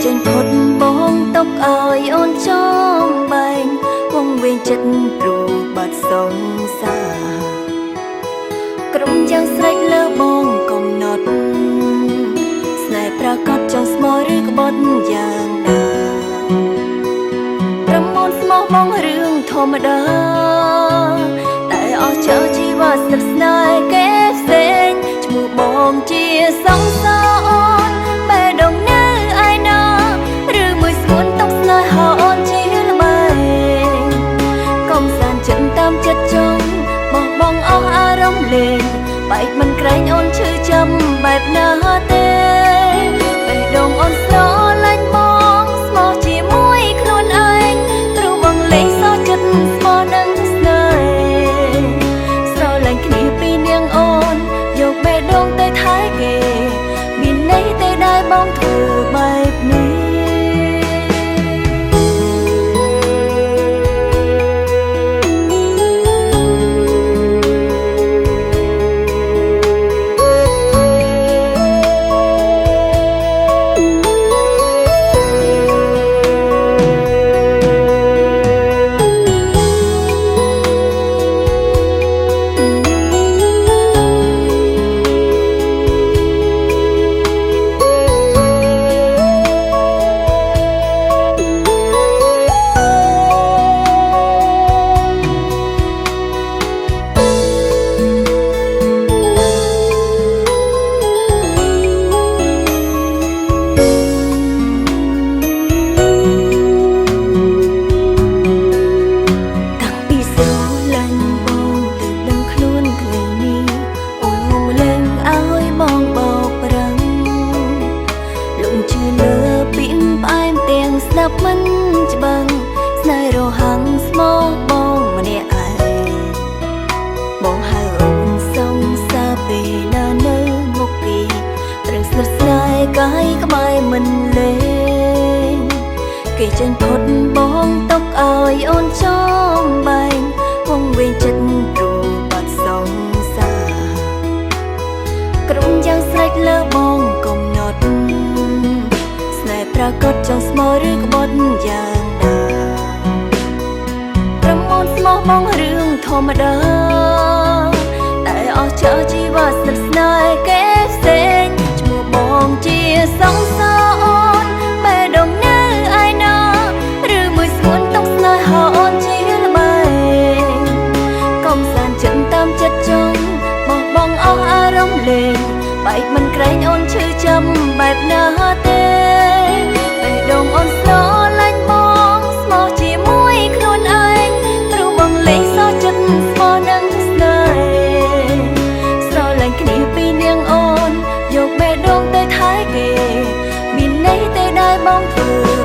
ចេញផុតបងຕົកឲ្យអូនចងបែងវងវែងចិត្តព្រោះបាត់សងសាក្រុមយ៉ាងស្រេចលើបងកំណត់ស្នេហ៍ប្រកាសចង់ស្មោះឬក្បត់យ៉ាងណាប្រមូលស្មោះបងរឿងធម្មតាតែអស់ចោលជីវ៉ាស្និទ្ធស្នាលគេផ្សេងឈ្មោះបងជាសង្សារអូនបែដងនៅឯណាឬមួយស្ងួនຕົកស្នេហាអូនជាល្បែងកុំសានចិត្តតាមចិត្តចង់បោះបង់អស់អារម្មណ៍លេងបែកមិនក្រែងអូនឈឺចាំបែបណាទេបេះដូងអូនស្រឡាញ់បងស្មោះជាមួយខ្លួនឯងព្រោះបងលេងសោះចិត្តស្មោះនឹងស្នេហ៍ស្រឡាញ់គ្នាពីនាងអូនយកបេះដូងទៅថែគេមានន័យទេដែលបងធ្វើបែបនេះមិនច្បាំងស្នេហ៍រហ័ងស្មោះបងម្នាក់ឯងបងហៅអូនសងសាពីណានៅមុខពីរឿងស្និទ្ធស្នាលកាយក្បែរមិនលេងគេចេញផុតបងຕົកឲ្យអូនចងបែងវងវែងចិត្តព្រោះបាត់សងសាក្រុមយ៉ាងស្រេចលើបងកំណត់ប្រកាសចង់ស្មោះឬក្បត់យ៉ាងណាប្រមូលស្មោះបងរឿងធម្មតាតែអស់ចោលជីវ៉ាស្និទ្ធស្នាលគេផ្សេងឈ្មោះបងជាសង្សារអូនបែដងនៅឯណាឬមួយស្ងួនຕົកស្នេហាអូនជាល្បែងកុំសានចិត្តតាមចិត្តចង់បោះបង់អស់អារម្មណ៍លេងបែកមិនក្រែងអូនឈឺចាំបែបណាទេដងអូនស្រឡាញ់បងស្មោះជាមួយខ្លួនឯងព្រោះបងលេងសោះចិត្តស្មោះនឹងស្នេហ៍ស្រឡាញ់គ្នាពីនាងអូនយកបេះដូងទៅថែគេមានន័យទេដែលបងធ្វើ